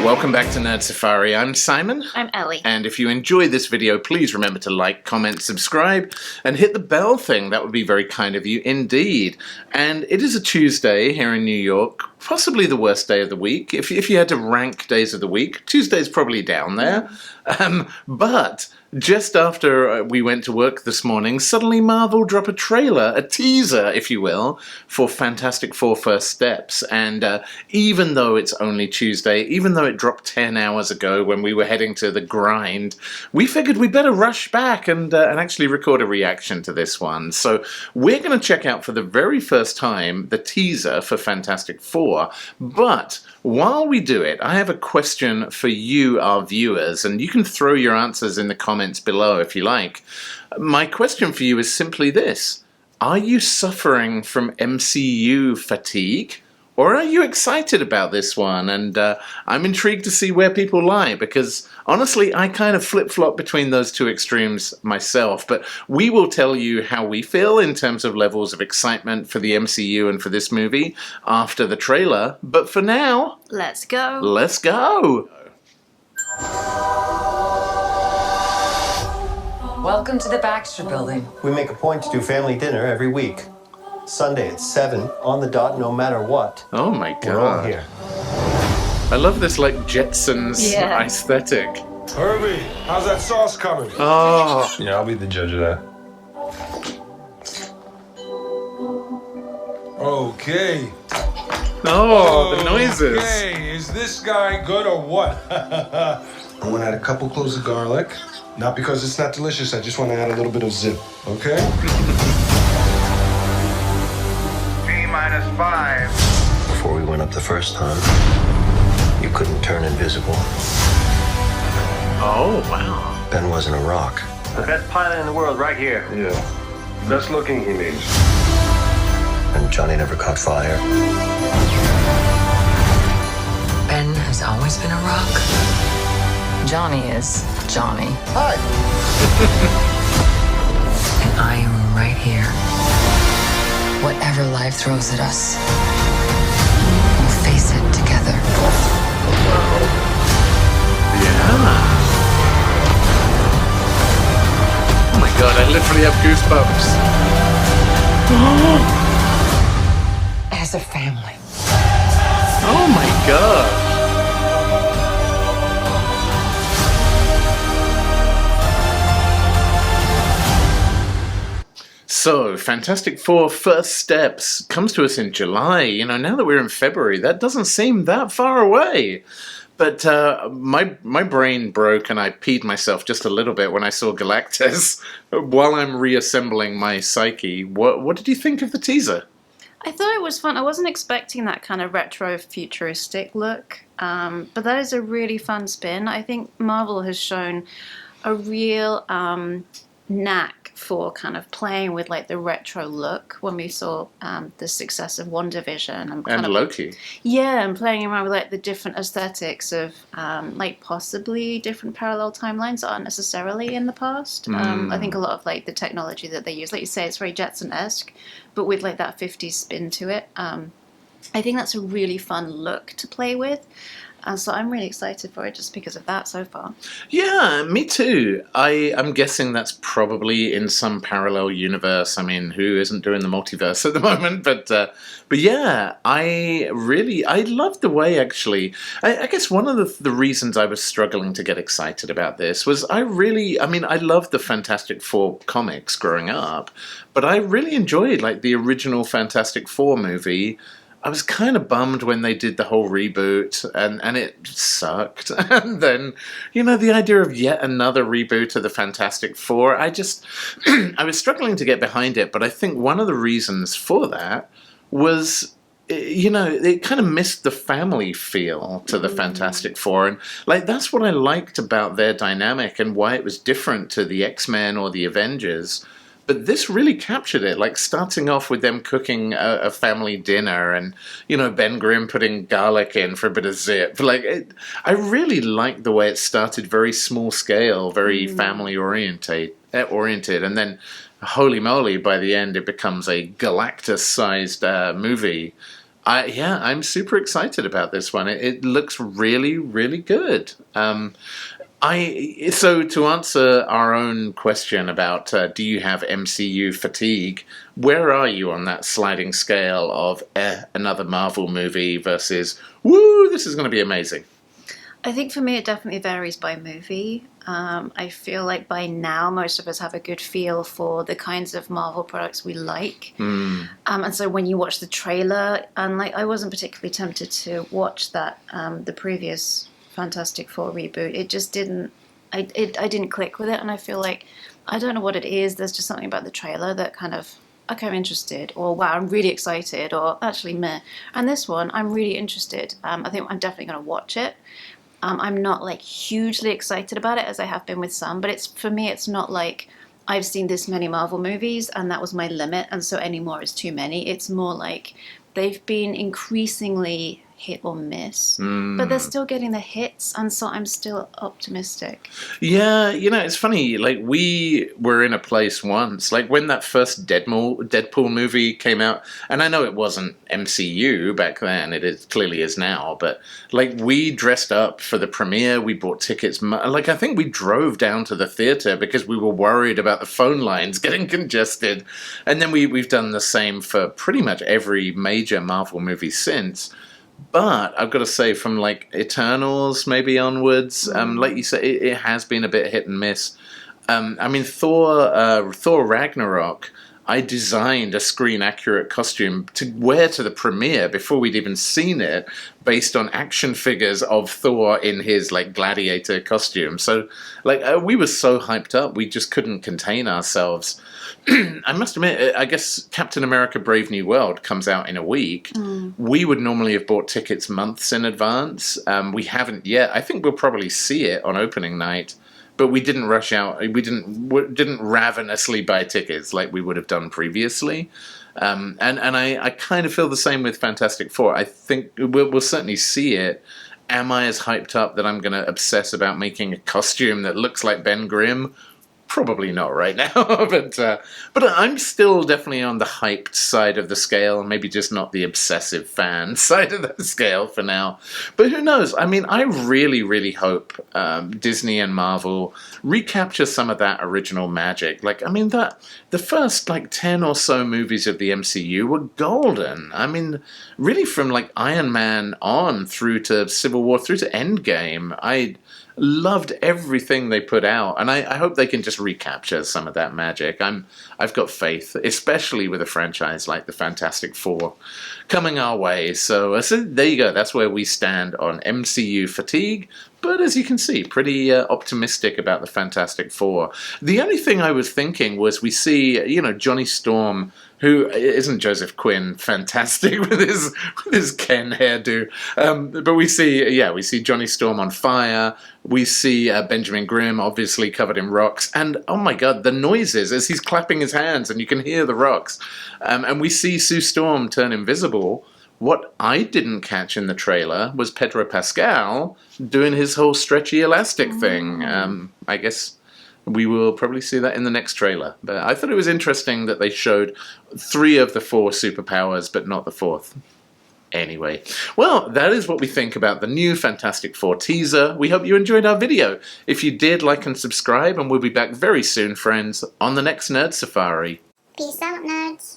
Welcome back to Nerd Safari. I'm Simon. I'm Ellie. And if you enjoyed this video, please remember to like, comment, subscribe, and hit the bell thing. That would be very kind of you indeed. And it is a Tuesday here in New York, possibly the worst day of the week. If you had to rank days of the week, Tuesday's probably down there. But just after we went to work this morning, suddenly Marvel drop a trailer, a teaser, if you will, for Fantastic Four First Steps. And even though it's only Tuesday, even though it dropped 10 hours ago when we were heading to the grind, we figured we better rush back and actually record a reaction to this one. So we're going to check out for the very first time the teaser for Fantastic Four. But while we do it, I have a question for you, our viewers, and you can throw your answers in the comments below if you like. My question for you is simply this: are you suffering from MCU fatigue? Or are you excited about this one? And I'm intrigued to see where people lie, because honestly, I kind of flip-flop between those two extremes myself. But we will tell you how we feel in terms of levels of excitement for the MCU and for this movie after the trailer. But for now, let's go. Let's go. Welcome to the Baxter Building. We make a point to do family dinner every week. Sunday at 7, on the dot, no matter what. Oh my god. We're all here. I love this, like, Jetsons aesthetic. Herbie, how's that sauce coming? Oh. Yeah, I'll be the judge of that. Okay. Oh, the noises. Okay, is this guy good or what? I'm gonna add a couple cloves of garlic. Not because it's not delicious, I just want to add a little bit of zip, okay? T-5. Before we went up the first time, you couldn't turn invisible. Oh, wow. Ben wasn't a rock. The best pilot in the world right here. Yeah. Best looking, he means. And Johnny never caught fire. Ben has always been a rock. Johnny is Johnny. Hi! And I am right here. Whatever life throws at us, we'll face it together. Yeah. Oh my god, I literally have goosebumps. As a family. Oh my god. So, Fantastic Four First Steps comes to us in July. You know, now that we're in February, that doesn't seem that far away. But my brain broke and I peed myself just a little bit when I saw Galactus while I'm reassembling my psyche. What did you think of the teaser? I thought it was fun. I wasn't expecting that kind of retro-futuristic look, but that is a really fun spin. I think Marvel has shown a real knack for kind of playing with like the retro look when we saw the success of WandaVision and Loki. Yeah, and playing around with like the different aesthetics of like possibly different parallel timelines that aren't necessarily in the past. I think a lot of like the technology that they use, like you say, it's very Jetson-esque, but with like that 50s spin to it. I think that's a really fun look to play with. So I'm really excited for it just because of that so far. Yeah, me too. I'm guessing that's probably in some parallel universe. I mean, who isn't doing the multiverse at the moment? But yeah, I love the way, actually. I guess one of the reasons I was struggling to get excited about this was I loved the Fantastic Four comics growing up, but I really enjoyed like the original Fantastic Four movie. I was kind of bummed when they did the whole reboot, and it sucked. And then, you know, the idea of yet another reboot of the Fantastic Four, I was struggling to get behind it, but I think one of the reasons for that was, you know, it kind of missed the family feel to the Fantastic Four, and like that's what I liked about their dynamic and why it was different to the X-Men or the Avengers. But this really captured it, like starting off with them cooking a family dinner and, you know, Ben Grimm putting garlic in for a bit of zip. I really liked the way it started, very small scale, very family oriented. And then, holy moly, by the end it becomes a Galactus-sized movie. I'm super excited about this one. It looks really, really good. So to answer our own question about do you have MCU fatigue, where are you on that sliding scale of another Marvel movie versus woo, this is going to be amazing? I think for me it definitely varies by movie. I feel like by now most of us have a good feel for the kinds of Marvel products we like. And so when you watch the trailer, and like I wasn't particularly tempted to watch that the previous Fantastic Four reboot. It just didn't. I didn't click with it, and I feel like I don't know what it is. There's just something about the trailer that kind of, okay, I'm interested, or wow, I'm really excited, or actually meh. And this one, I'm really interested. I think I'm definitely going to watch it. I'm not like hugely excited about it as I have been with some, but for me, it's not like I've seen this many Marvel movies and that was my limit, and so any more is too many. It's more like they've been increasingly hit or miss, but they're still getting the hits, and so I'm still optimistic. Yeah, it's funny, like we were in a place once, like when that first Deadpool movie came out, and I know it wasn't MCU back then, clearly is now, but like we dressed up for the premiere, we bought tickets, like I think we drove down to the theater because we were worried about the phone lines getting congested, and then we've done the same for pretty much every major Marvel movie since. But I've got to say, from like Eternals maybe onwards, like you said, it has been a bit hit and miss. I mean, Thor Ragnarok, I designed a screen-accurate costume to wear to the premiere before we'd even seen it, based on action figures of Thor in his like gladiator costume. So, like, we were so hyped up, we just couldn't contain ourselves. I must admit, I guess Captain America Brave New World comes out in a week. We would normally have bought tickets months in advance. We haven't yet. I think we'll probably see it on opening night. But we didn't rush out. We didn't ravenously buy tickets like we would have done previously. And I kind of feel the same with Fantastic Four. I think we'll certainly see it. Am I as hyped up that I'm going to obsess about making a costume that looks like Ben Grimm? Probably not right now, but I'm still definitely on the hyped side of the scale, maybe just not the obsessive fan side of the scale for now. But who knows? I mean, I really, really hope Disney and Marvel recapture some of that original magic. Like, I mean, the first like 10 or so movies of the MCU were golden. I mean, really from like Iron Man on through to Civil War through to Endgame, I loved everything they put out, and I hope they can just recapture some of that magic. I've got faith, especially with a franchise like the Fantastic Four coming our way. So there you go. That's where we stand on MCU fatigue. But as you can see, pretty optimistic about the Fantastic Four. The only thing I was thinking was we see, Johnny Storm, who isn't Joseph Quinn fantastic with his Ken hairdo, but we see Johnny Storm on fire. We see Benjamin Grimm obviously covered in rocks, and oh my god, the noises as he's clapping his hands, and you can hear the rocks. And we see Sue Storm turn invisible. What I didn't catch in the trailer was Pedro Pascal doing his whole stretchy elastic thing. I guess we will probably see that in the next trailer. But I thought it was interesting that they showed 3 of the 4 superpowers, but not the 4th. Anyway, well, that is what we think about the new Fantastic Four teaser. We hope you enjoyed our video. If you did, like and subscribe, and we'll be back very soon, friends, on the next Nerd Safari. Peace out, nerds.